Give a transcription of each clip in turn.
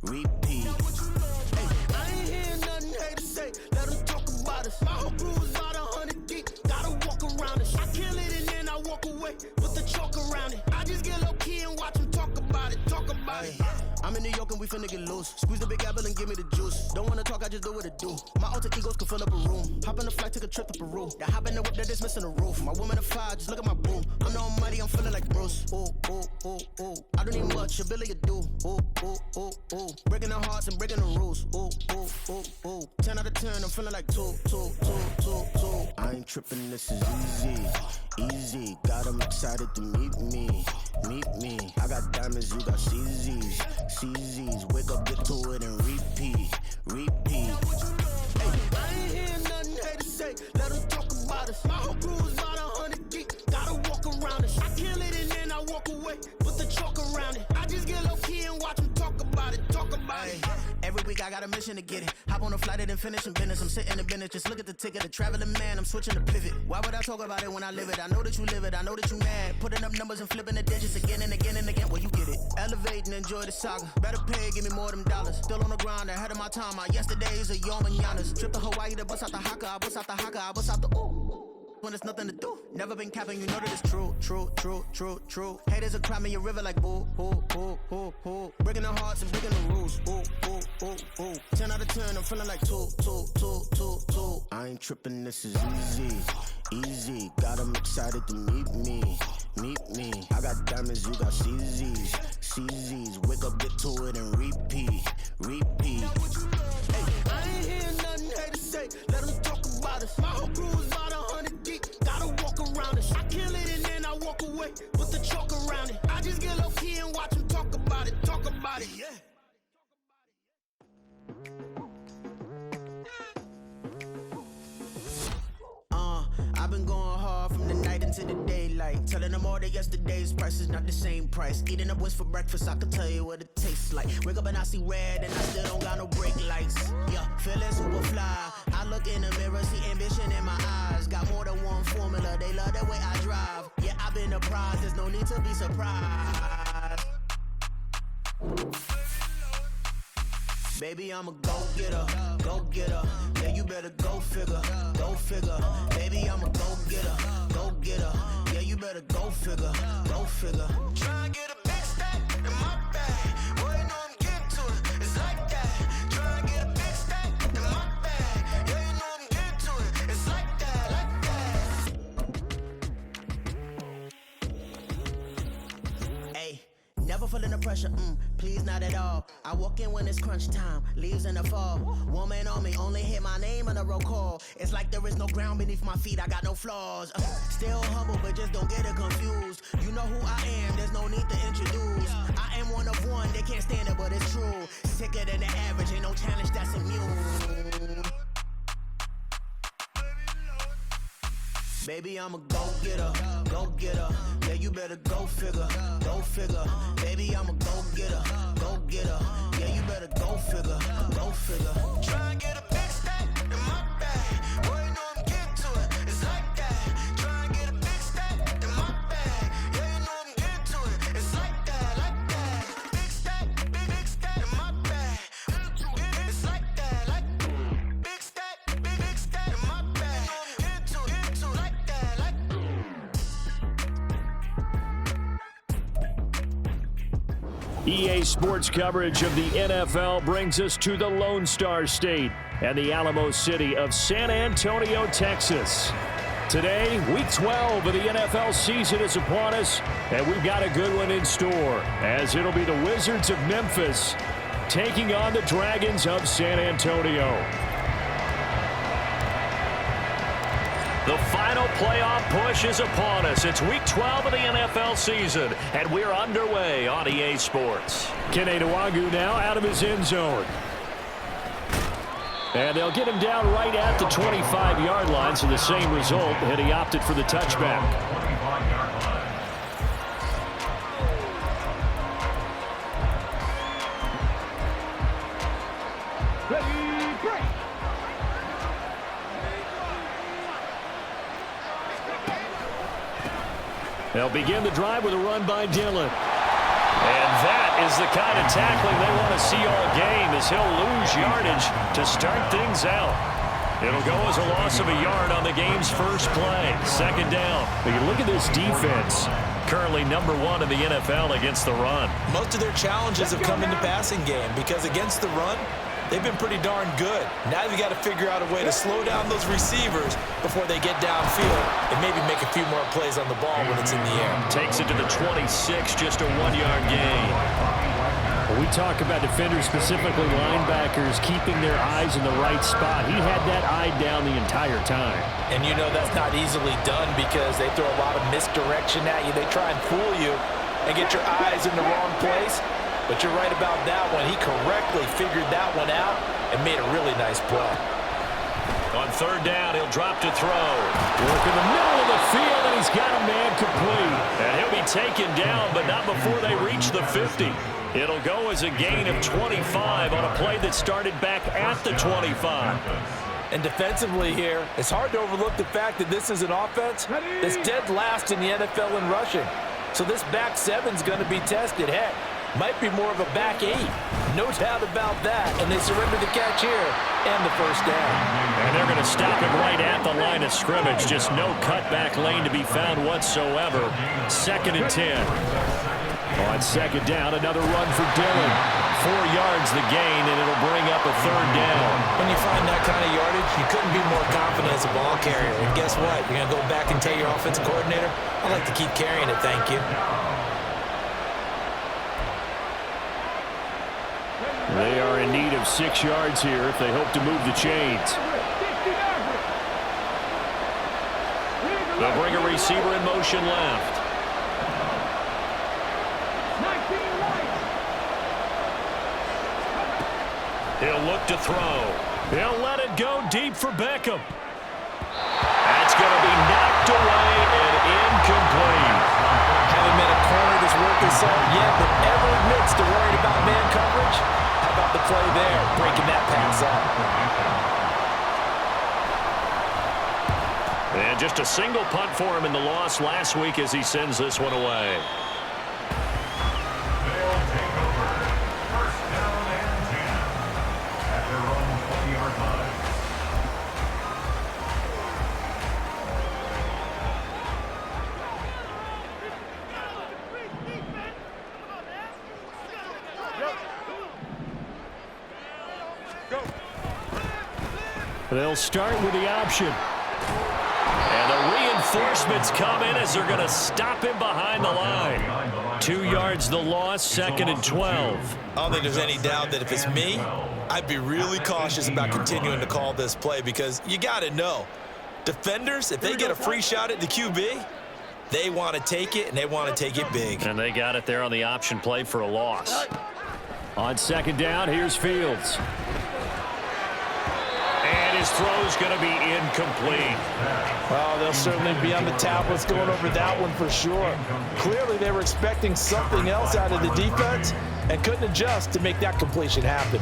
repeat. Hey, I ain't hearing nothing haters say. Let them talk about us. My whole crew is about 100 deep. Gotta walk around it. I kill it and then I walk away with the chalk around it. I just get low key and watch them talk about it. Talk about it. I'm in New York and we finna get loose. Squeeze the big apple and give me the juice. Don't wanna talk, I just do what it do. My alter egos can fill up a room. Hop on the flight, take a trip to Peru. That hop in the whip that is missing the roof. My woman a fire, just look at my boo. I'm the almighty, I'm feeling like Bruce. Ooh, ooh, ooh, ooh. I don't need much, ability to do. Ooh, ooh, ooh, ooh. Breaking the hearts and breaking the rules. Ooh, ooh, ooh, ooh. 10 out of 10, I'm feeling like 2. I ain't tripping, this is easy. Easy, got 'em excited to meet me. Meet me. I got diamonds, you got CZs. CZs, wake up, get to it and repeat. Repeat. Hey, I ain't hearing nothing haters say. Let them talk about us. My whole crew is about 100 deep. Gotta walk around it. I kill it and then I walk away with the chalk around it. I just get low key and watch them talk about it. Talk about it. Every week I got a mission to get it. Hop on a flight and then finish in business. I'm sitting in business, just look at the ticket. A traveling man, I'm switching to pivot. Why would I talk about it when I live it? I know that you live it, I know that you mad. Putting up numbers and flipping the digits again and again and again. Well, you get it. Elevate and enjoy the saga. Better pay, give me more of them dollars. Still on the grind, ahead of my time. My yesterdays are your mananas. Trip to Hawaii to bust out the haka. I bust out the haka, I bust out the ooh. When there's nothing to do, never been capping, you know that it's true. Haters will cry me a river like boo, boo. Breaking the hearts and breaking the rules. Ooh. 10 out of 10, I'm feeling like 2. I ain't tripping, this is easy. Got 'em excited to meet me. I got diamonds, you got CZs. Wake up, get to it and repeat. Hey, I ain't hearing nothing haters say. Let them talk about us. My whole crew is about 100 deep. Gotta walk around it. I kill it and then I walk away with the chalk around it. I just get low key and watch them talk about it. Talk about it, yeah. I've been going hard from the night into the daylight. Telling them all that yesterday's price is not the same price. Eating up wings for breakfast, I can tell you what it tastes like. Wake up and I see red and I still don't got no brake lights. Yeah, feeling super fly. I look in the mirror, see ambition in my eyes. Got more than one formula, they love the way I drive. Yeah, I've been a prize, there's no need to be surprised. Baby, I'm a go-getter. Yeah, you better go figure. Baby, I'm a go-getter. Yeah, you better go figure. Try and get a big stack in my bag. Boy, you know I'm getting to it. It's like that. Try and get a big stack in my bag. Yeah, you know I'm getting to it. It's like that. Hey, never feeling the pressure. Please, not at all. I walk in when it's crunch time, leaves in the fall. Woman on me, only hit my name on the roll call. It's like there is no ground beneath my feet, I got no flaws. Still humble, but just don't get it confused. You know who I am, there's no need to introduce. I am one of one, they can't stand it, but it's true. Sicker than the average, ain't no challenge that's immune. Baby, I'm a go-getter. Yeah, you better go figure. Baby, I'm a go-getter. Yeah, you better go figure. Try and get a big stack in my bag. Boy, you know I'm getting to it. It's like that. Try and get a big stack in my bag. Yeah, you know I'm getting to it. It's like that. Big stack in my bag. It's like that. Big stack in my bag. You know I'm getting to it. Like that. EA Sports coverage of the NFL brings us to the Lone Star State and the Alamo City of San Antonio, Texas. Today, Week 12 of the NFL season is upon us, and we've got a good one in store, as it'll be the Wizards of Memphis taking on the Dragons of San Antonio. The final playoff push is upon us. It's Week 12 of the NFL season, and we're underway on EA Sports. Kene Nwangwu now out of his end zone. And they'll get him down right at the 25-yard line, so the same result, and he opted for the touchback. They'll begin the drive with a run by Dillon. And that is the kind of tackling they want to see all as he'll lose yardage to start things out. It'll go as a loss of a yard on the game's first play. Second down. You look at this defense. Currently number 1 in the NFL against the run. Most of their challenges have come in the passing game because against the run, they've been pretty darn good. Now you've got to figure out a way to slow down those receivers before they get downfield and maybe make a few more plays on the ball when it's in the air. Takes it to the 26, just a 1-yard gain. We talk about defenders, specifically linebackers, keeping their eyes in the right spot. He had that eye down the entire time. And you know that's not easily done because they throw a lot of misdirection at you. They try and fool you and get your eyes in the wrong place. But you're right about that one. He correctly figured that one out and made a really nice play. On third down, he'll drop to throw. Work in the middle of the field, and he's got a man complete. And he'll be taken down, but not before they reach the 50. It'll go as a gain of 25 on a play that started back at the 25. And defensively here, it's hard to overlook the fact that this is an offense that's dead last in the NFL in rushing. So this back seven's going to be tested. Heck, might be more of a back 8. No doubt about that. And they surrender the catch here and the first down. And they're going to stop him right at the line of scrimmage. Just no cutback lane to be found whatsoever. 2nd and 10. On second down, another run for Dillon. 4 yards the gain, and it'll bring up a third down. When you find that kind of yardage, you couldn't be more confident as a ball carrier. And guess what? You're going to go back and tell your offensive coordinator, I'd like to keep carrying it, thank you. They are in need of 6 yards here if they hope to move the chains. They'll bring a receiver in motion left. He'll look to throw. He'll let it go deep for Beckham. That's going to be knocked away and incomplete. Haven't met a corner that's worth his salt yet, but ever admits to worrying about man coverage. How about the play there, breaking that pass up? And just a single punt for him in the loss last week as he sends this one away. They'll start with the option. And the reinforcements come in as they're going to stop him behind the line. 2 yards the loss, 2nd and 12. I don't think there's any doubt that if it's me, I'd be really cautious about continuing to call this play because you got to know, defenders, if they get a free shot at the QB, they want to take it, and they want to take it big. And they got it there on the option play for a loss. On second down, here's Fields. And his throw's going to be incomplete. Well, they'll certainly be on the tablets going over that one for sure. Clearly, they were expecting something else out of the defense and couldn't adjust to make that completion happen.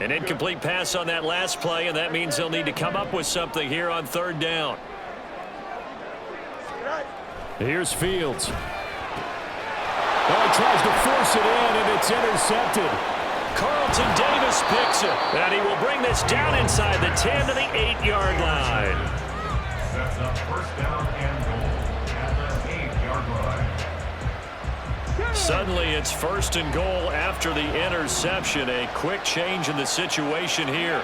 An incomplete pass on that last play, and that means they'll need to come up with something here on third down. Here's Fields. Oh, he tries to force it in, and it's intercepted. Carlton Davis picks it, and he will bring this down inside the 10 to the 8-yard line. That's up first down and goal at the 8-yard line. Suddenly, it's 1st and goal after the interception. A quick change in the situation here.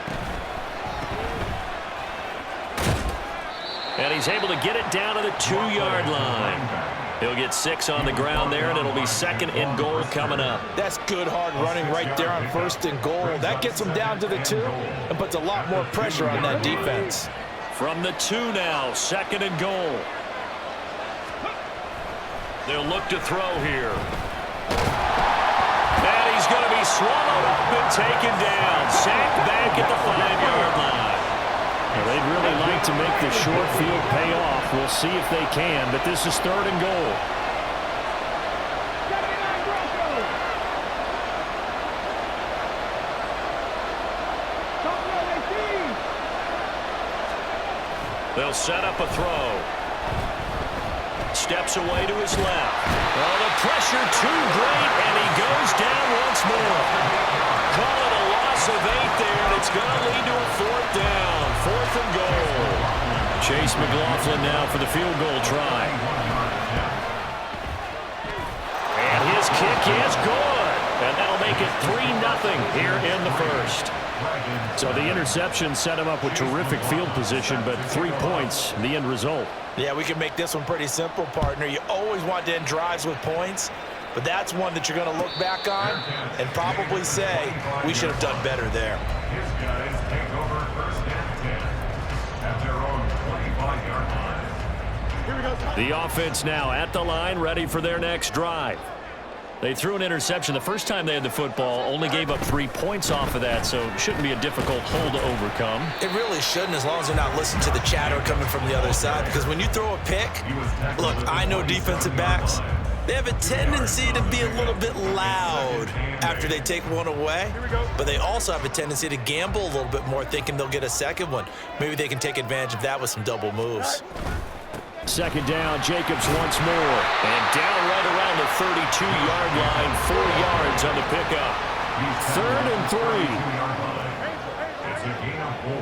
And he's able to get it down to the 2-yard line. He'll get 6 on the ground there, and it'll be 2nd and goal coming up. That's good hard running right there on 1st and goal. That gets them down to the 2 and puts a lot more pressure on that defense. From the 2 now, 2nd and goal. They'll look to throw here. And he's going to be swallowed up and taken down. Sacked back at the 5-yard line. Well, they'd really like to make the short field pay off. We'll see if they can, but this is 3rd and goal. They'll set up a throw. Steps away to his left. Oh, the pressure too great, and he goes down once more. Call it a loss of 8 there, and it's going to lead to a 4th down. 4th and goal. Chase McLaughlin now for the field goal try. And his kick is good. And that'll make it 3-0 here in the first. So the interception set him up with terrific field position, but 3 points, the end result. Yeah, we can make this one pretty simple, partner. You always want to end drives with points, but that's one that you're going to look back on and probably say, we should have done better there. His guys take over 1st and 10 at their own 25-yard line. Here we go. The offense now at the line, ready for their next drive. They threw an interception the first time they had the football, only gave up 3 points off of that, so it shouldn't be a difficult hole to overcome. It really shouldn't, as long as they're not listening to the chatter coming from the other side, because when you throw a pick, look, I know defensive backs, they have a tendency to be a little bit loud after they take one away, but they also have a tendency to gamble a little bit more, thinking they'll get a second one. Maybe they can take advantage of that with some double moves. 2nd down, Jacobs once more. And down right around the 32-yard line, 4 yards on the pickup. 3rd and 3. It's a gain of 4.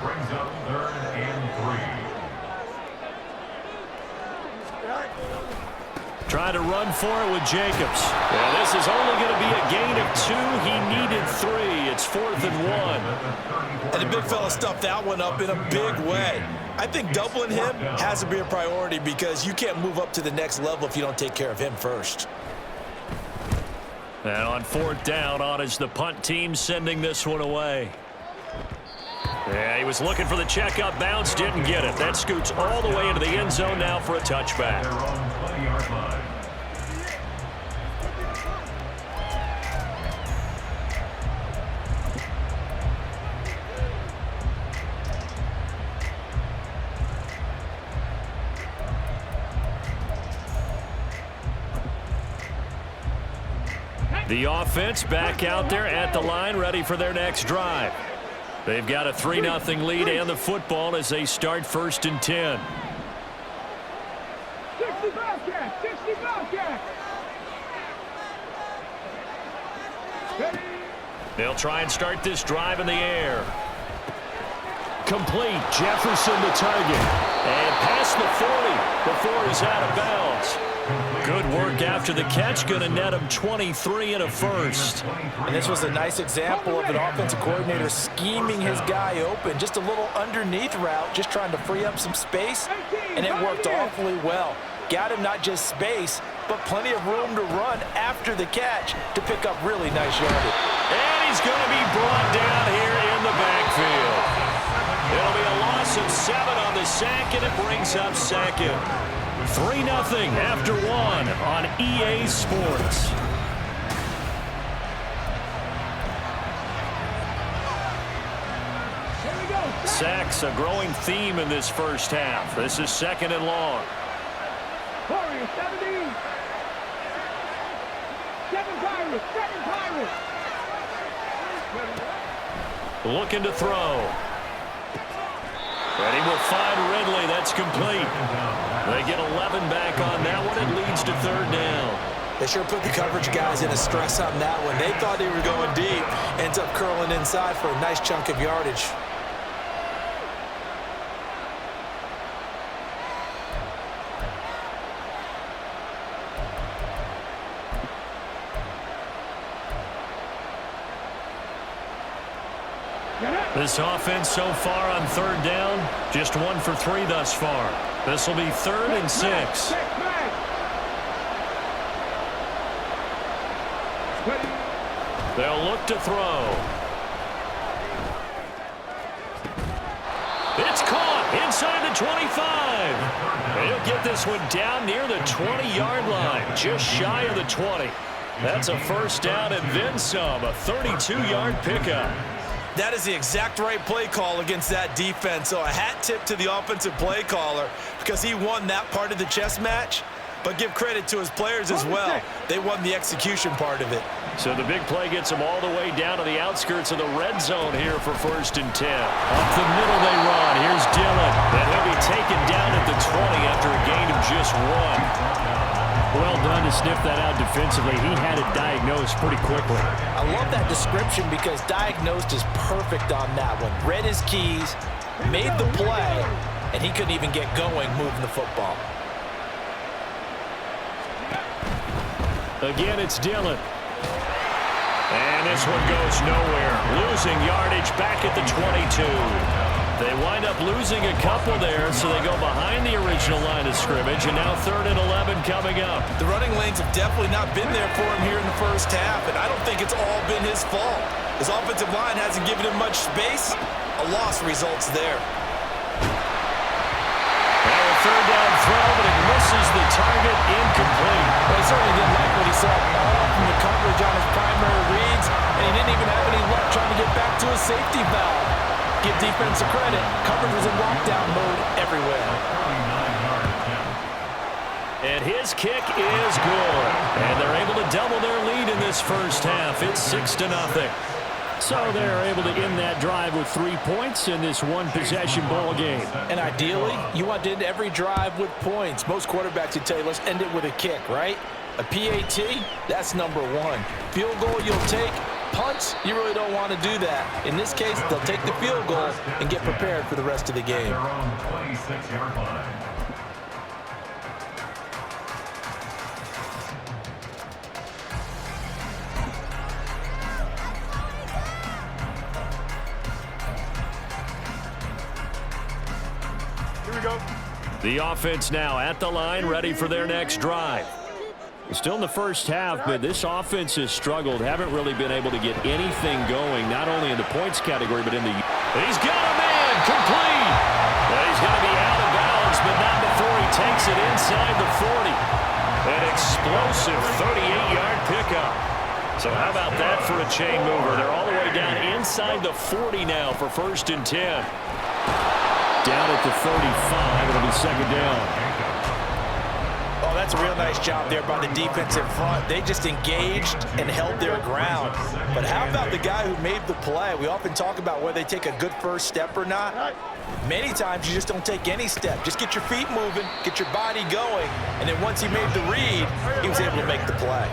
Brings up 3rd and 3. Trying to run for it with Jacobs. Well, this is only going to be a gain of 2. He needed 3. It's 4th and 1. And the big fella stuffed that one up in a big way. I think doubling him has to be a priority because you can't move up to the next level if you don't take care of him first. And on 4th down, on is the punt team sending this one away. Yeah, he was looking for the checkup bounce, didn't get it. That scoots all the way into the end zone now for a touchback. Their own 20-yard line. The offense back out there at the line, ready for their next drive. They've got a 3-0 lead and the football as they start 1st and 10. 60 Bobcat! 60 Bobcat! They'll try and start this drive in the air. Complete. Jefferson the target. And past the 40 before he's out of bounds. Good work after the catch. Going to net him 23 and a first. And this was a nice example of an offensive coordinator scheming his guy open. Just a little underneath route, just trying to free up some space, and it worked awfully well. Got him not just space, but plenty of room to run after the catch to pick up really nice yardage. And he's going to be brought down here in the backfield. It'll be a loss of 7 on the sack, and it brings up 2nd. 3-0 after 1 on EA Sports. Sacks a growing theme in this first half. This is 2nd and long. Warriors, 17. 7 Pirates, 7 Pirates. Looking to throw. And he will find Ridley. That's complete. They get 11 back on that one. It leads to 3rd down. They sure put the coverage guys in a stress on that one. They thought they were going deep. Ends up curling inside for a nice chunk of yardage. This offense so far on 3rd down, just 1 for 3 thus far. This will be 3rd and 6. They'll look to throw. It's caught inside the 25. They'll get this one down near the 20-yard line, just shy of the 20. That's a 1st down and then some, a 32-yard pickup. That is the exact right play call against that defense. So a hat tip to the offensive play caller because he won that part of the chess match. But give credit to his players as well. They won the execution part of it. So the big play gets them all the way down to the outskirts of the red zone here for 1st and 10. Up the middle they run. Here's Dillon. And he'll be taken down at the 20 after a gain of just 1. Well done to sniff that out defensively. He had it diagnosed pretty quickly. I love that description because diagnosed is perfect on that one. Read his keys, made the play, and he couldn't even get going moving the football. Again, it's Dillon. And this one goes nowhere. Losing yardage back at the 22. They wind up losing a couple there, so they go behind the original line of scrimmage, and now 3rd and 11 coming up. The running lanes have definitely not been there for him here in the first half, and I don't think it's all been his fault. His offensive line hasn't given him much space. A loss results there. Now a 3rd down throw, but it misses the target, incomplete. Well, he certainly didn't like what he saw all from the coverage on his primary reads, and he didn't even have any luck trying to get back to his safety valve. Give defense a credit. Coverage was in lockdown mode everywhere. And his kick is good. And they're able to double their lead in this first half. It's 6-0. So they're able to end that drive with 3 points in this one-possession ball game. And ideally, you want to end every drive with points. Most quarterbacks would tell you, let's end it with a kick, right? A PAT, that's number 1. Field goal you'll take. Punts, you really don't want to do that. In this case, they'll take the field goal and get prepared for the rest of the game. Their own 26-yard line. Here we go. The offense now at the line, ready for their next drive. Still in the first half, but this offense has struggled. Haven't really been able to get anything going, not only in the points category, but in the... He's got a man, complete! Well, he's going to be out of bounds, but not before he takes it inside the 40. An explosive 38-yard pickup. So how about that for a chain mover? They're all the way down inside the 40 now for 1st and 10. Down at the 35, it'll be 2nd down. Oh, that's a real nice job there by the defense in front. They just engaged and held their ground. But how about the guy who made the play? We often talk about whether they take a good first step or not. Many times you just don't take any step. Just get your feet moving, get your body going, and then once he made the read, he was able to make the play.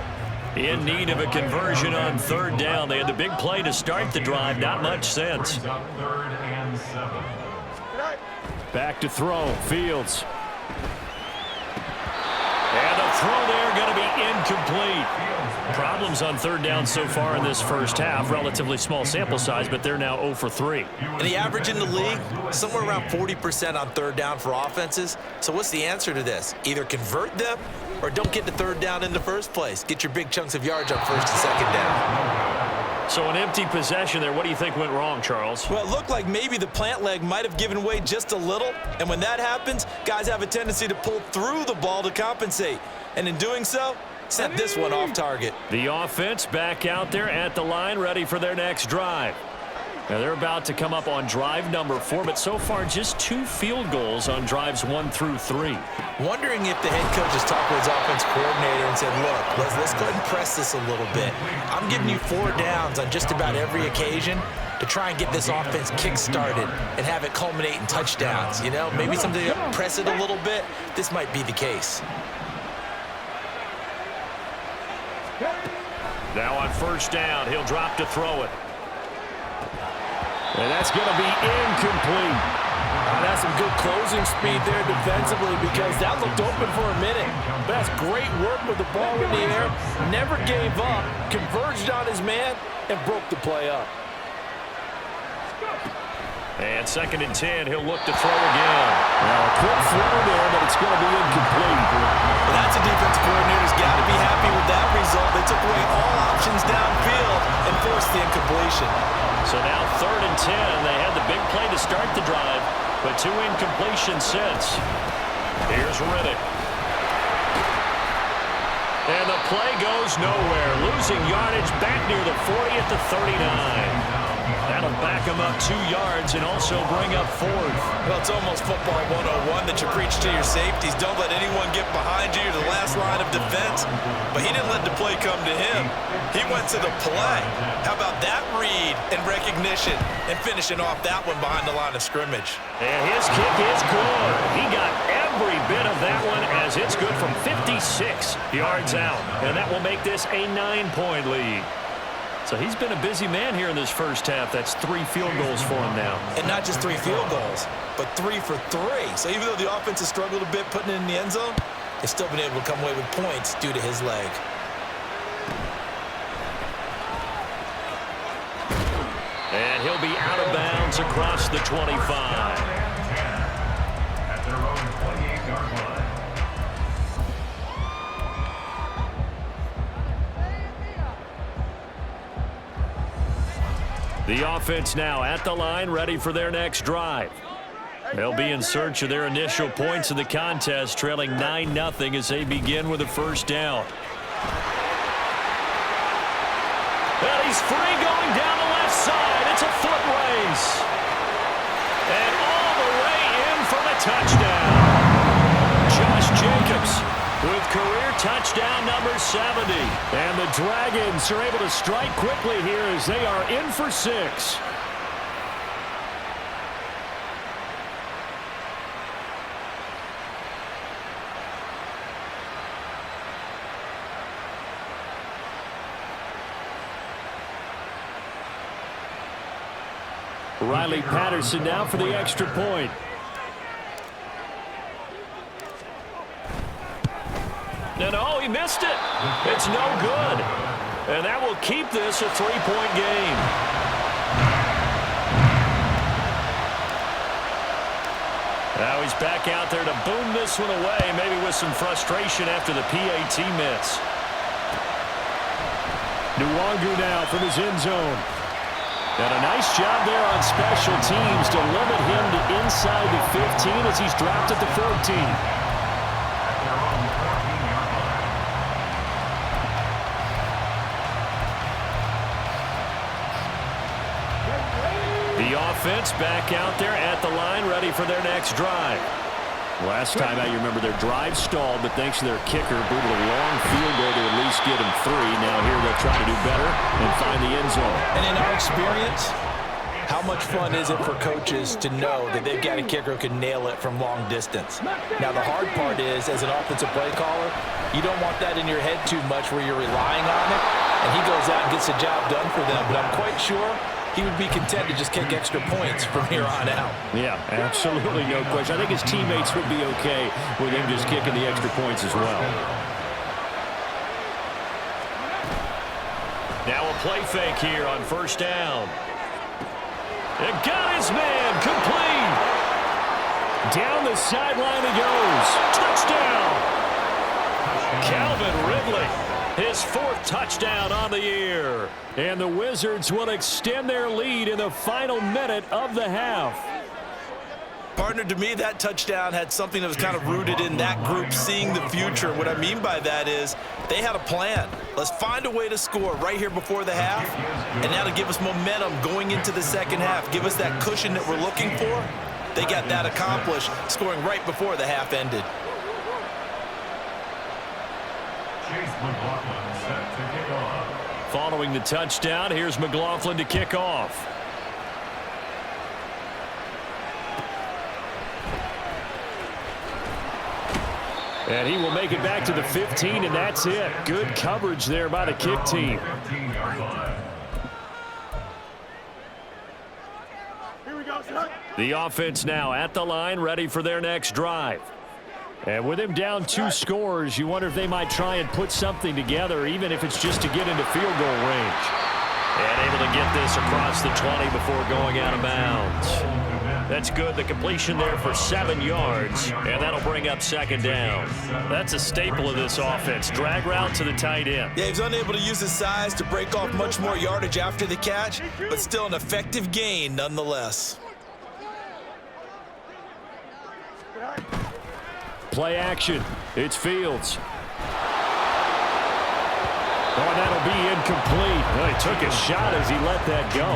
In need of a conversion on 3rd down. They had the big play to start the drive. Not much sense. 3rd and 7. Back to throw. Fields. And the throw there going to be incomplete. Problems on 3rd down so far in this first half. Relatively small sample size, but they're now 0 for 3. And the average in the league, somewhere around 40% on 3rd down for offenses. So what's the answer to this? Either convert them or don't get to 3rd down in the first place. Get your big chunks of yards on 1st and 2nd down. So an empty possession there. What do you think went wrong, Charles? Well, it looked like maybe the plant leg might have given way just a little. And when that happens, guys have a tendency to pull through the ball to compensate. And in doing so, sent this one off target. The offense back out there at the line, ready for their next drive. Now they're about to come up on drive number 4, but so far just 2 field goals on drives 1 through 3. Wondering if the head coach has talked with his offense coordinator and said, look, let's go ahead and press this a little bit. I'm giving you 4 downs on just about every occasion to try and get this offense kick-started and have it culminate in touchdowns. You know, maybe something to press it a little bit. This might be the case. Now on 1st down, he'll drop to throw it. And that's going to be incomplete. That's some good closing speed there defensively because that looked open for a minute. But that's great work with the ball in the air. Never gave up, converged on his man, and broke the play up. And 2nd and 10, he'll look to throw again. Now a quick throw there, but it's going to be incomplete. Well, that's a defense coordinator's got to be happy with that result. They took away all options downfield and forced the incompletion. So now 3rd and 10. They had the big play to start the drive, but 2 incompletions since. Here's Riddick. And the play goes nowhere. Losing yardage back near the 40 at the 39. That'll back him up 2 yards and also bring up 4th. Well, it's almost football 101 that you preach to your safeties. Don't let anyone get behind you. You're the last line of defense. But he didn't let the play come to him. He went to the play. How about that read and recognition and finishing off that one behind the line of scrimmage? And his kick is good. He got every bit of that one as it's good from 56 yards out. And that will make this a 9-point lead. So he's been a busy man here in this first half. That's 3 field goals for him now. And not just 3 field goals, but 3 for 3. So even though the offense has struggled a bit putting it in the end zone, they've still been able to come away with points due to his leg. And he'll be out of bounds across the 25. At their own 28-yard line. The offense now at the line, ready for their next drive. They'll be in search of their initial points in the contest, trailing 9-0 as they begin with a first down. Well, he's free going down the left side. It's a foot race. And all the way in for the touchdown. Josh Jacobs with career touchdown number 70. And the Dragons are able to strike quickly here as they are in for 6. Riley Patterson now for the extra point. And oh, he missed it. It's no good. And that will keep this a 3-point game. Now he's back out there to boom this one away, maybe with some frustration after the PAT miss. Nwangu now from his end zone. And a nice job there on special teams to limit him to inside the 15 as he's dropped at the 14. The offense back out there at the line, ready for their next drive. Last time out, you remember their drive stalled, but thanks to their kicker, booted a long field goal to at least get them 3. Now here they'll try to do better and find the end zone. And in our experience, how much fun is it for coaches to know that they've got a kicker who can nail it from long distance? Now, the hard part is, as an offensive play caller, you don't want that in your head too much where you're relying on it, and he goes out and gets the job done for them. But I'm quite sure he would be content to just kick extra points from here on out. Yeah, absolutely no question. I think his teammates would be okay with him just kicking the extra points as well. Now a play fake here on first down. And got his man complete. Down the sideline he goes. Touchdown. Calvin Ridley. His 4th touchdown on the year. And the Wizards will extend their lead in the final minute of the half. Partner, to me, that touchdown had something that was kind of rooted in that group seeing the future. What I mean by that is they had a plan. Let's find a way to score right here before the half, and now to give us momentum going into the second half, give us that cushion that we're looking for. They got that accomplished, scoring right before the half ended. Set to kick off. Following the touchdown, here's McLaughlin to kick off. And he will make it back to the 15, and that's it. Good coverage there by the kick team. The offense now at the line, ready for their next drive. And with him down 2 scores, you wonder if they might try and put something together, even if it's just to get into field goal range. And able to get this across the 20 before going out of bounds. That's good. The completion there for 7 yards, and that'll bring up second down. That's a staple of this offense. Drag route to the tight end. Yeah, he's unable to use his size to break off much more yardage after the catch, but still an effective gain nonetheless. Play action. It's Fields. Oh, and that'll be incomplete. Well, he took a shot as he let that go.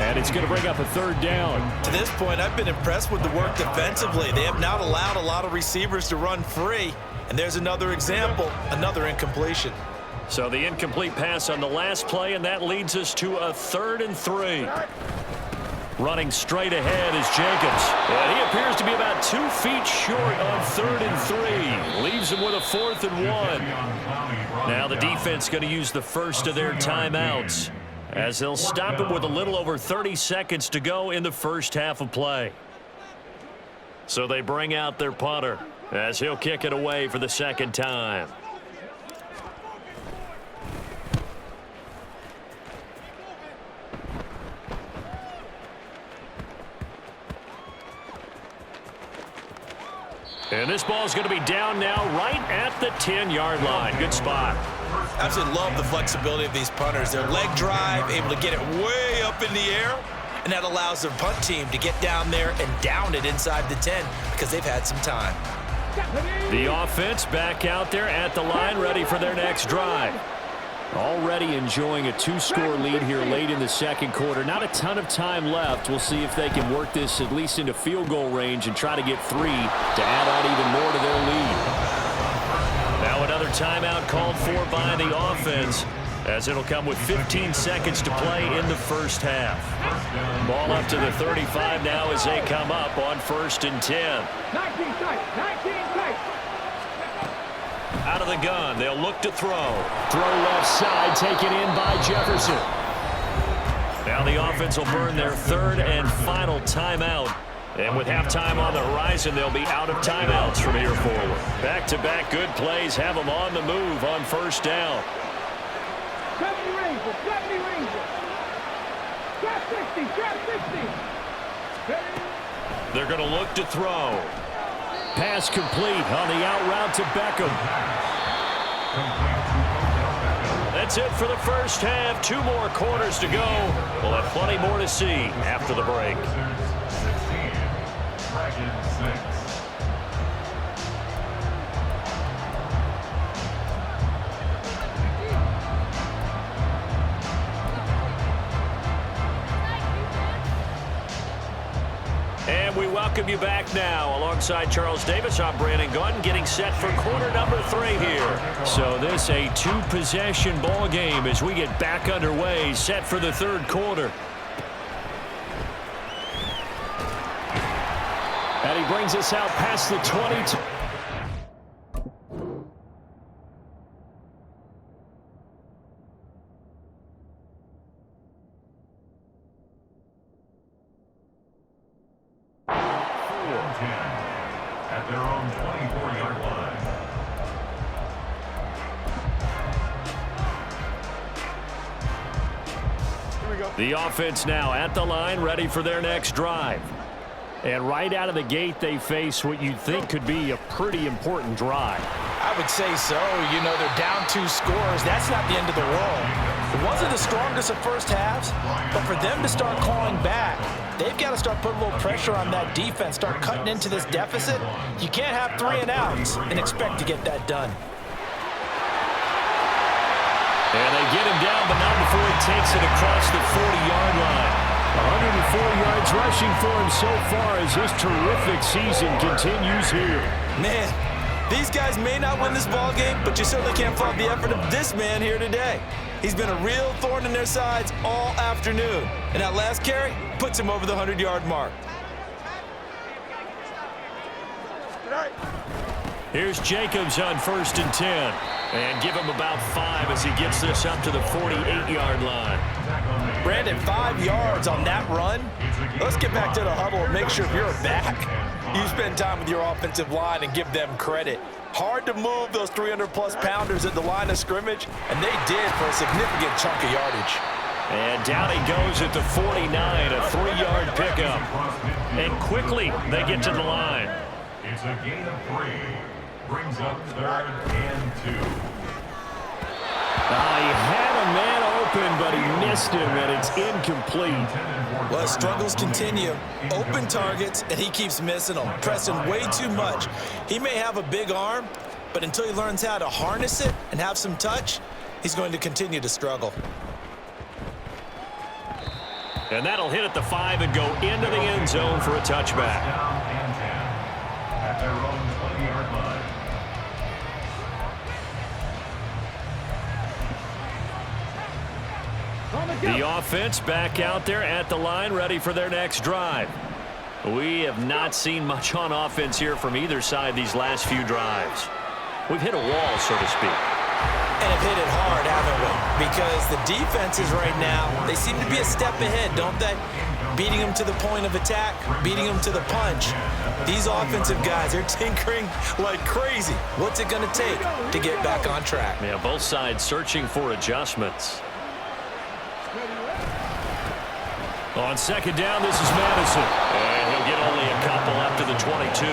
And it's going to bring up a third down. To this point, I've been impressed with the work defensively. They have not allowed a lot of receivers to run free. And there's another example, another incompletion. So the incomplete pass on the last play, and that leads us to a 3rd and 3. Running straight ahead is Jacobs. And he appears to be about 2 feet short on 3rd and 3. Leaves him with a 4th and 1. Now the defense going to use the first of their timeouts as they'll stop him with a little over 30 seconds to go in the first half of play. So they bring out their punter as he'll kick it away for the second time. And this ball is going to be down now right at the 10-yard line. Good spot. Absolutely love the flexibility of these punters. Their leg drive, able to get it way up in the air, and that allows their punt team to get down there and down it inside the 10 because they've had some time. The offense back out there at the line, ready for their next drive. Already enjoying a 2-score lead here late in the second quarter. Not a ton of time left. We'll see if they can work this at least into field goal range and try to get 3 to add on even more to their lead. Now another timeout called for by the offense as it'll come with 15 seconds to play in the first half. Ball up to the 35 now as they come up on 1st and 10. 19 tight, 19 tight. Out of the gun, they'll look to throw. Throw left side, taken in by Jefferson. Now the offense will burn their 3rd and final timeout. And with halftime on the horizon, they'll be out of timeouts from here forward. Back-to-back good plays have them on the move on 1st down. 70 Rangers, 70 Rangers. Trap 60, trap 60. They're going to look to throw. Pass complete on the out route to Beckham. That's it for the first half. 2 more quarters to go. We'll have plenty more to see after the break. 16, Dragons 6. And we welcome you back now. Alongside Charles Davis, I'm Brandon Gordon, getting set for quarter number 3 here. So this a 2-possession ball game as we get back underway, set for the 3rd quarter. And he brings us out past the 22. At their own 24-yard line. Here we go. The offense now at the line, ready for their next drive. And right out of the gate, they face what you'd think could be a pretty important drive. I would say so. You know, they're down 2 scores. That's not the end of the world. It wasn't the strongest of first halves, but for them to start clawing back, they've got to start putting a little pressure on that defense, start cutting into this deficit. You can't have 3 and outs and expect to get that done. And they get him down, but not before he takes it across the 40-yard line. 104 yards rushing for him so far as his terrific season continues here. Man, these guys may not win this ball game, but you certainly can't fault the effort of this man here today. He's been a real thorn in their sides all afternoon. And that last carry puts him over the 100-yard mark. Here's Jacobs on 1st and 10. And give him about 5 as he gets this up to the 48-yard line. Brandon, 5 yards on that run. Let's get back to the huddle and make sure if you're a back, you spend time with your offensive line and give them credit. Hard to move those 300-plus pounders at the line of scrimmage, and they did for a significant chunk of yardage. And down he goes at the 49, a 3-yard pickup. And quickly they get to the line. It's a gain of 3. Brings up 3rd and 2. He had a man open, but he missed him, and it's incomplete. Well, struggles continue. Open targets, and he keeps missing them, pressing way too much. He may have a big arm, but until he learns how to harness it and have some touch, he's going to continue to struggle. And that'll hit at the 5 and go into the end zone for a touchback. Down and 10 at their own 20-yard line. The offense back out there at the line, ready for their next drive. We have not seen much on offense here from either side these last few drives. We've hit a wall, so to speak. And have hit it hard, haven't we? Because the defenses right now, they seem to be a step ahead, don't they? Beating them to the point of attack, beating them to the punch. These offensive guys, they're tinkering like crazy. What's it going to take to get back on track? Yeah, both sides searching for adjustments. On second down, this is Madison. And he'll get only a couple up to the 22.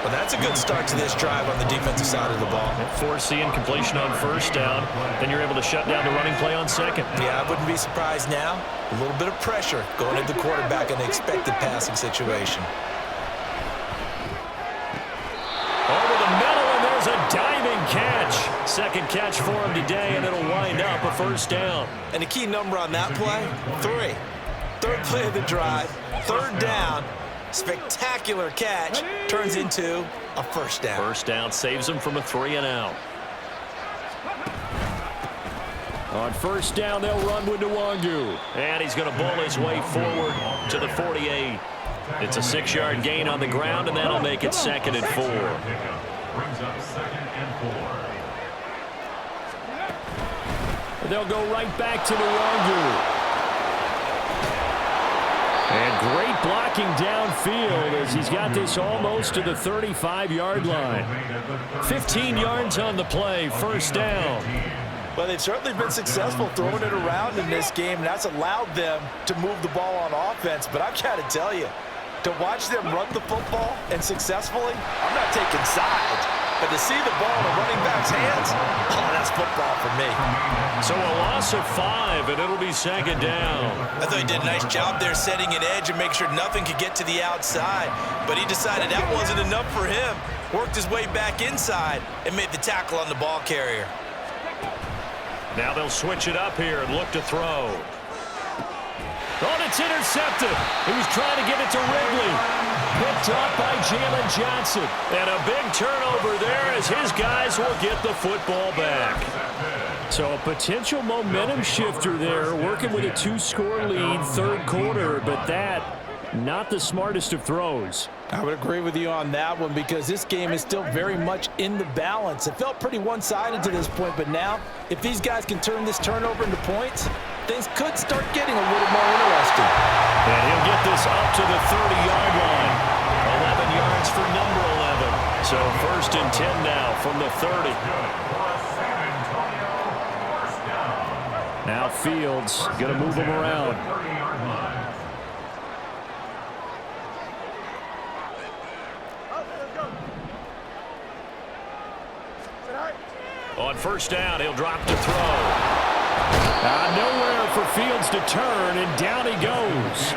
Well, that's a good start to this drive on the defensive side of the ball. Forcing completion on first down. Then you're able to shut down the running play on second. Yeah, I wouldn't be surprised now. A little bit of pressure going at the quarterback in an expected passing situation. Over the middle, and there's a diving catch. Second catch for him today, and it'll wind up a first down. And the key number on that play, 3. Third play of the drive, third down. Spectacular catch turns into a first down. First down saves him from a 3 and out. On first down, they'll run with Nwangu. And he's going to bull his way forward to the 48. It's a 6-yard gain on the ground, and that'll make it 2nd and 4. Brings up 2nd and 4. They'll go right back to Nwangu. And great blocking downfield as he's got this almost to the 35-yard line. 15 yards on the play, first down. Well, they've certainly been successful throwing it around in this game, and that's allowed them to move the ball on offense. But I've got to tell you, to watch them run the football and successfully, I'm not taking sides. But to see the ball in a running back's hands, oh, that's football for me. So a loss of 5, and it'll be 2nd down. I thought he did a nice job there setting an edge and make sure nothing could get to the outside. But he decided that wasn't enough for him. Worked his way back inside and made the tackle on the ball carrier. Now they'll switch it up here and look to throw. Oh, it's intercepted. He was trying to get it to Ridley. Picked off by Jalen Johnson. And a big turnover there as his guys will get the football back. So a potential momentum shifter there, working with a 2-score lead, third quarter, but that, not the smartest of throws. I would agree with you on that one because this game is still very much in the balance. It felt pretty one-sided to this point, but now, if these guys can turn this turnover into points, things could start getting a little more interesting. And he'll get this up to the 30-yard line. 11 yards for number 11. So 1st and 10 now from the 30. Now Fields going to move him around. On first down, he'll drop to throw. Nowhere for Fields to turn, and down he goes.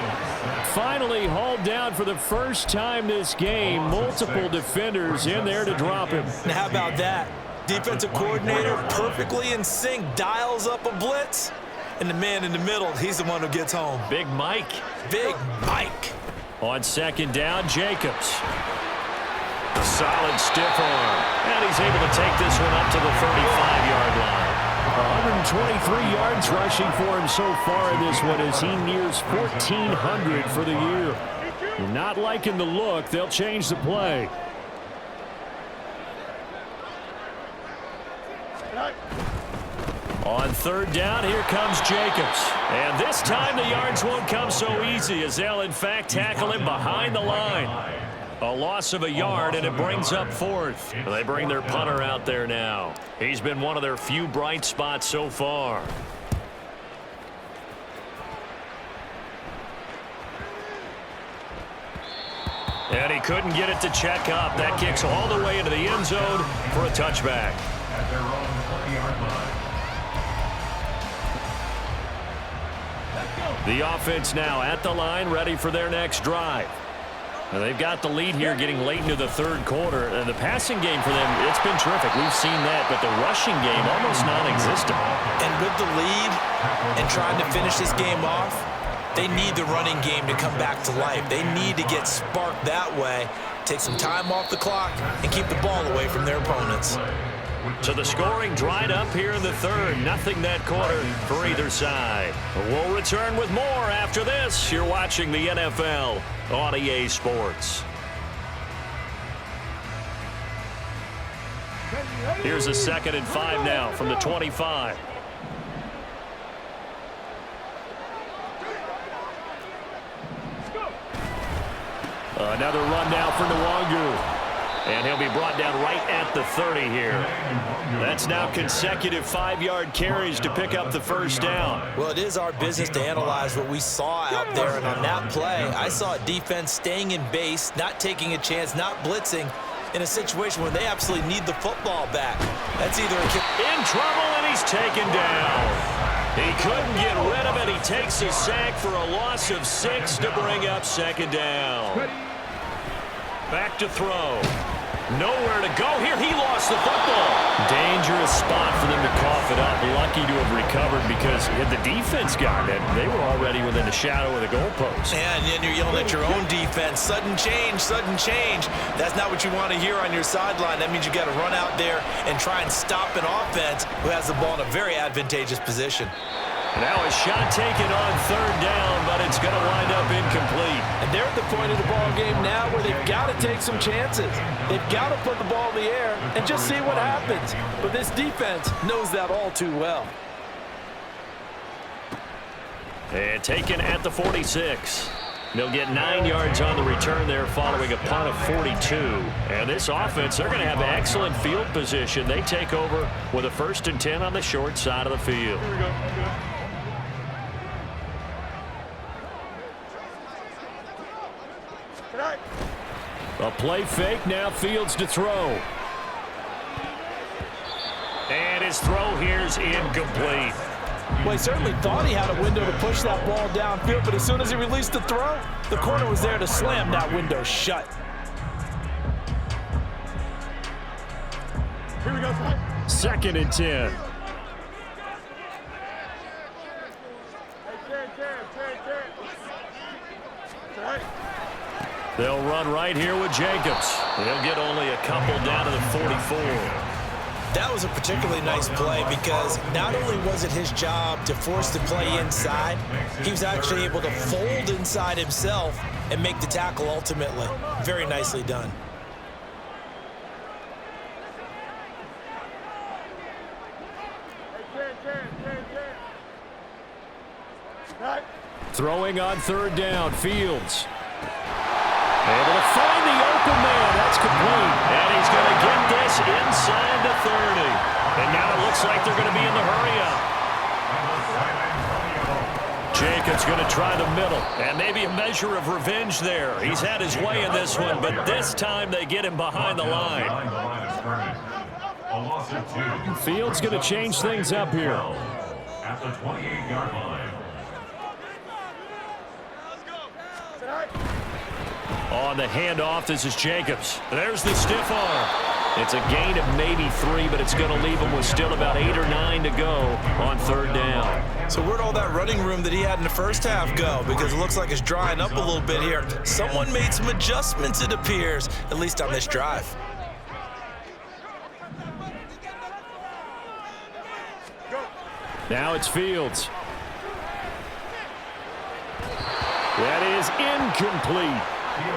Finally hauled down for the first time this game. Multiple defenders in there to drop him. Now how about that? Defensive coordinator perfectly in sync, dials up a blitz, and the man in the middle, he's the one who gets home. Big Mike. Big Mike. On second down, Jacobs. A solid stiff arm. And he's able to take this one up to the 35-yard line. 123 yards rushing for him so far in this one as he nears 1,400 for the year. Not liking the look. They'll change the play. On third down, here comes Jacobs. And this time the yards won't come so easy as they'll, in fact, tackle him behind the line. A loss of a yard, and it brings up 4th. They bring their punter out there now. He's been one of their few bright spots so far. And he couldn't get it to check up. That kicks all the way into the end zone for a touchback. At their own 20-yard line. The offense now at the line, ready for their next drive. Well, they've got the lead here getting late into the third quarter. The passing game for them, it's been terrific. We've seen that, but the rushing game almost non-existent. And with the lead and trying to finish this game off, they need the running game to come back to life. They need to get sparked that way, take some time off the clock, and keep the ball away from their opponents. So the scoring dried up here in the third. Nothing that quarter for either side. We'll return with more after this. You're watching the NFL on EA Sports. Here's a 2nd and 5 now from the 25. Another run now for Nwangu. And he'll be brought down right at the 30 here. That's now consecutive 5-yard carries to pick up the first down. Well, it is our business to analyze what we saw out there. And on that play, I saw a defense staying in base, not taking a chance, not blitzing in a situation where they absolutely need the football back. That's either a kick. In trouble, and he's taken down. He couldn't get rid of it. He takes a sack for a loss of 6 to bring up 2nd down. Back to throw. Nowhere to go here. He lost the football. Dangerous spot for them to cough it up. Lucky to have recovered because had the defense gotten it, they were already within the shadow of the goalpost. And then you're yelling at your own defense. Sudden change, sudden change. That's not what you want to hear on your sideline. That means you got to run out there and try and stop an offense who has the ball in a very advantageous position. Now a shot taken on 3rd down, but it's going to wind up incomplete. And they're at the point of the ball game now where they've got to take some chances. They've got to put the ball in the air and just see what happens. But this defense knows that all too well. And taken at the 46. They'll get 9 yards on the return there following a punt of 42. And this offense, they're going to have excellent field position. They take over with a 1st and 10 on the short side of the field. Here we go. A play fake, now Fields to throw. And his throw here's incomplete. Well, he certainly thought he had a window to push that ball downfield, but as soon as he released the throw, the corner was there to slam that window shut. Here we go. 2nd and 10. They'll run right here with Jacobs. They'll get only a couple down to the 44. That was a particularly nice play because not only was it his job to force the play inside, he was actually able to fold inside himself and make the tackle ultimately. Very nicely done. Throwing on 3rd down, Fields. Able to find the open man. That's complete. And he's going to get this inside the 30. And now it looks like they're going to be in the hurry-up. Jacobs going to try the middle. And maybe a measure of revenge there. He's had his way in this one, but this time they get him behind the line. Fields going to change things up here. At the 28-yard line. On the handoff, this is Jacobs. There's the stiff arm. It's a gain of maybe 3, but it's going to leave him with still about 8 or 9 to go on 3rd down. So where'd all that running room that he had in the first half go? Because it looks like it's drying up a little bit here. Someone made some adjustments, it appears, at least on this drive. Now it's Fields. That is incomplete.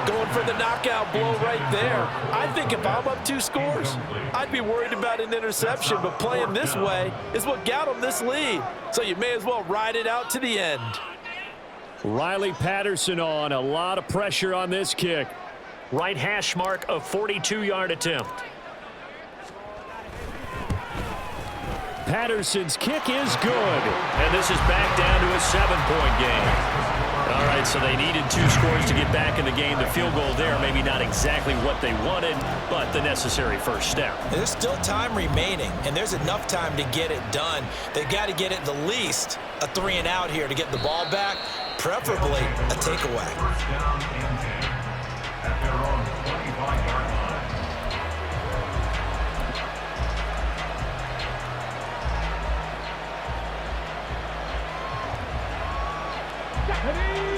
Going for the knockout blow right there. I think if I'm up 2 scores, I'd be worried about an interception, but playing this way is what got him this lead. So you may as well ride it out to the end. Riley Patterson on. A lot of pressure on this kick. Right hash mark of 42-yard attempt. Patterson's kick is good. And this is back down to a 7-point game. All right, so they needed 2 scores to get back in the game. The field goal there, maybe not exactly what they wanted, but the necessary first step. There's still time remaining, and there's enough time to get it done. They've got to get it the least a 3 and out here to get the ball back, preferably a takeaway.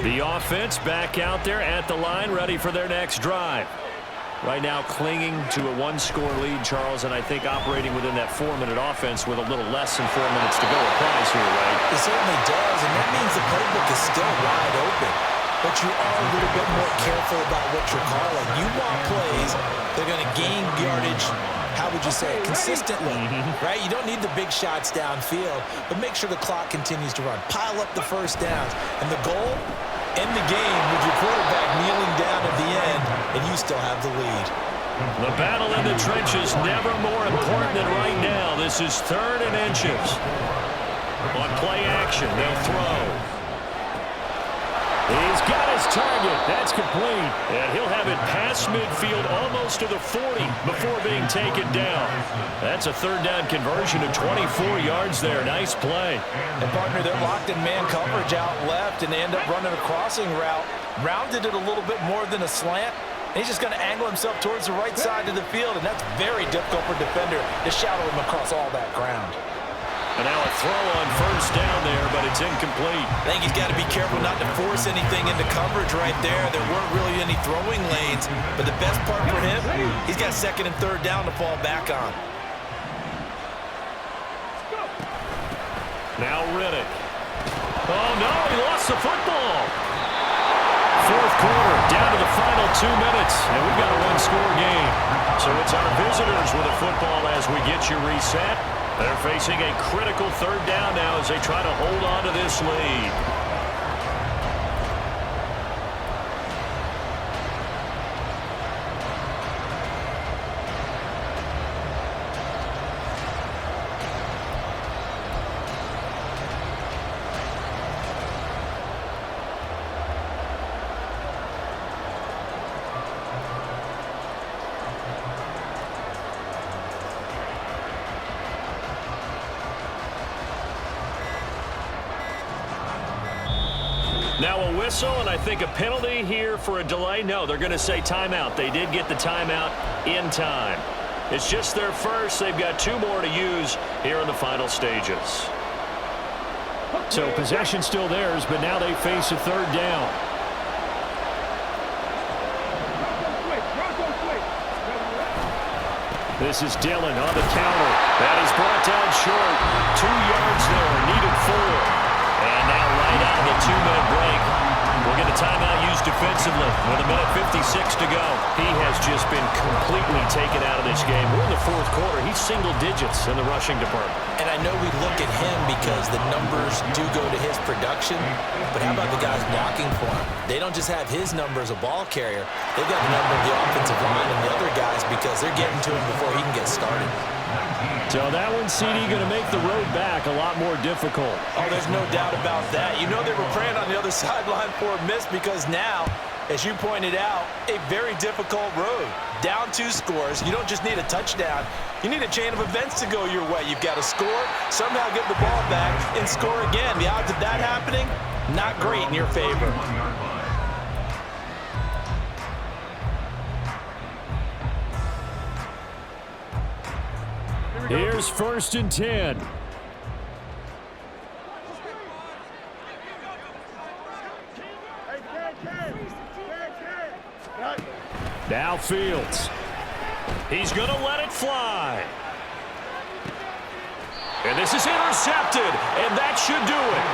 The offense back out there at the line, ready for their next drive. Right now clinging to a one-score lead, Charles, and I think operating within that 4-minute offense with a little less than 4 minutes to go applies here, right? It certainly does, and that means the playbook is still wide open. But you are a little bit more careful about what you're calling. You want plays that are going to gain yardage, how would you say, consistently, right? You don't need the big shots downfield, but make sure the clock continues to run. Pile up the first downs. And the goal, end the game with your quarterback kneeling down at the end, and you still have the lead. The battle in the trenches never more important than right now. This is 3rd and inches. On play action, they'll throw. He's got his target. That's complete. And he'll have it past midfield almost to the 40 before being taken down. That's a 3rd down conversion of 24 yards there. Nice play. And, partner, they're locked in man coverage out left, and they end up running a crossing route. Rounded it a little bit more than a slant. And he's just going to angle himself towards the right side of the field, and that's very difficult for a defender to shadow him across all that ground. And now a throw on 1st down there, but it's incomplete. I think he's got to be careful not to force anything into coverage right there. There weren't really any throwing lanes, but the best part for him, he's got 2nd and 3rd down to fall back on. Now Riddick. Oh, no, he lost the football. 4th quarter, down to the final 2 minutes, and we've got a one-score game. So it's our visitors with a football as we get you reset. They're facing a critical 3rd down now as they try to hold on to this lead. Now a whistle, and I think a penalty here for a delay. No, they're going to say timeout. They did get the timeout in time. It's just their first. They've got 2 more to use here in the final stages. So possession still theirs, but now they face a 3rd down. This is Dillon on the counter. That is brought down short. 2 yards there, needed 4. And now right out of the 2-minute break, we'll get a timeout used defensively with 1:56 to go. He has just been completely taken out of this game. We're in the 4th quarter. He's single digits in the rushing department. And I know we look at him because the numbers do go to his production, but how about the guys blocking for him? They don't just have his number as a ball carrier. They've got the number of the offensive line and the other guys because they're getting to him before he can get started. So that one, CD, going to make the road back a lot more difficult. Oh, there's no doubt about that. You know they were praying on the other sideline for a miss because now, as you pointed out, a very difficult road. Down 2 scores. You don't just need a touchdown. You need a chain of events to go your way. You've got to score, somehow get the ball back, and score again. The odds of that happening, not great in your favor. Here's 1st and 10. Now Fields. He's going to let it fly. And this is intercepted, and that should do it.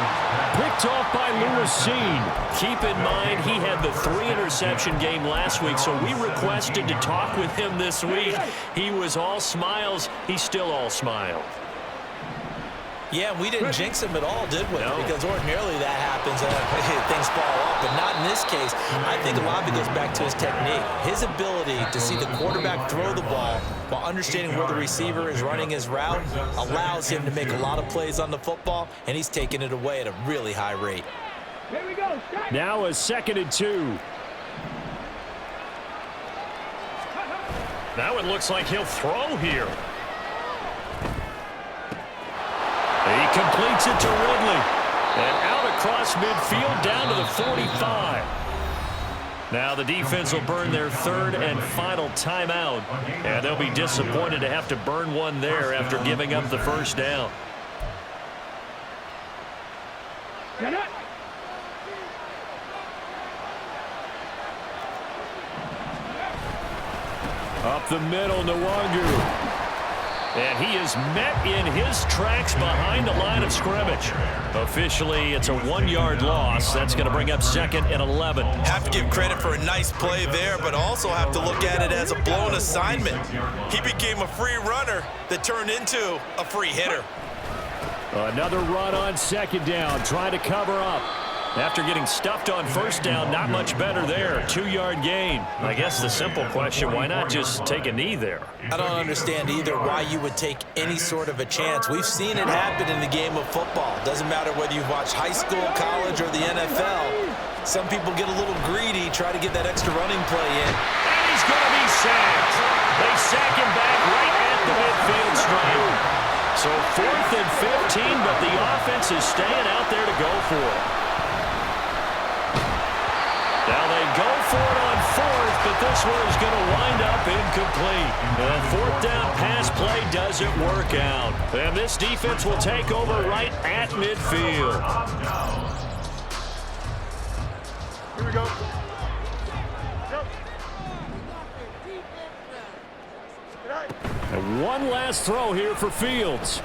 Picked off by Lewisine. Keep in mind he had the 3-interception game last week, so we requested to talk with him this week. He was all smiles. He's still all smile. Yeah, we didn't jinx him at all, did we? No. Because ordinarily that happens and things fall off, but not in this case. I think a lot of it goes back to his technique. His ability to see the quarterback throw the ball while understanding where the receiver is running his route allows him to make a lot of plays on the football, and he's taking it away at a really high rate. Here we go. Now a 2nd and 2. Now it looks like he'll throw here. He completes it to Ridley. And out across midfield down to the 45. Now the defense will burn their 3rd and final timeout. And they'll be disappointed to have to burn one there after giving up the 1st down. Up the middle, Nwangu. And he is met in his tracks behind the line of scrimmage. Officially, it's a 1-yard loss. That's going to bring up 2nd and 11. Have to give credit for a nice play there, but also have to look at it as a blown assignment. He became a free runner that turned into a free hitter. Another run on 2nd down, trying to cover up. After getting stuffed on 1st down, not much better there. 2-yard gain. I guess the simple question, why not just take a knee there? I don't understand either why you would take any sort of a chance. We've seen it happen in the game of football. Doesn't matter whether you've watched high school, college, or the NFL. Some people get a little greedy, try to get that extra running play in. And he's going to be sacked. They sack him back right at the midfield stripe. So 4th and 15, but the offense is staying out there to go for it. Now they go for it on 4th, but this one is going to wind up incomplete. The 4th down pass play doesn't work out. And this defense will take over right at midfield. Here we go. And one last throw here for Fields.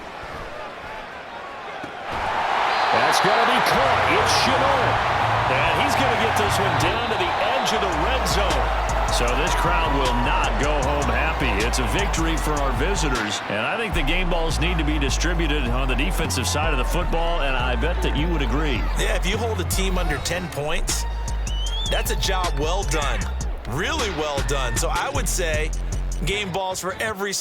That's going to be caught. It's Chenot. And he's going to get this one down to the edge of the red zone. So this crowd will not go home happy. It's a victory for our visitors. And I think the game balls need to be distributed on the defensive side of the football, and I bet that you would agree. Yeah, if you hold a team under 10 points, that's a job well done. Really well done. So I would say game balls for every